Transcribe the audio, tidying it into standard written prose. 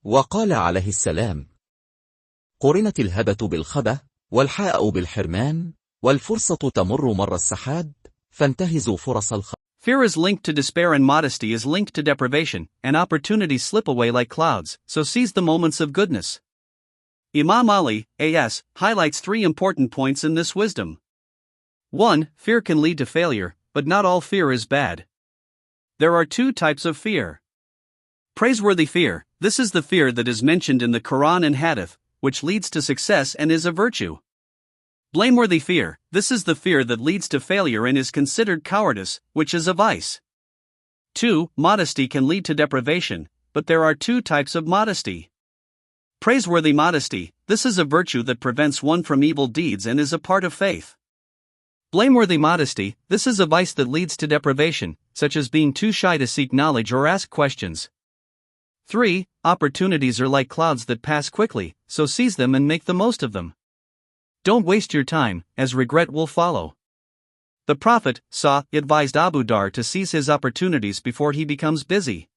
وقال عليه السلام: قرنت الهبة بالخبة، والحاء بالحرمان، والفرصة تمر مر السحاب، فانتهزوا فرص Fear is linked to despair and modesty is linked to deprivation, and opportunities slip away like clouds, so seize the moments of goodness. Imam Ali, A.S., highlights 3 important points in this wisdom. 1. Fear can lead to failure, but not all fear is bad. There are 2 types of fear. Praiseworthy fear, this is the fear that is mentioned in the Quran and Hadith, which leads to success and is a virtue. Blameworthy fear, this is the fear that leads to failure and is considered cowardice, which is a vice. 2. Modesty can lead to deprivation, but there are 2 types of modesty. Praiseworthy modesty, this is a virtue that prevents one from evil deeds and is a part of faith. Blameworthy modesty, this is a vice that leads to deprivation, such as being too shy to seek knowledge or ask questions. 3. Opportunities are like clouds that pass quickly, so seize them and make the most of them. Don't waste your time, as regret will follow. The Prophet, advised Abu Dhar to seize his opportunities before he becomes busy.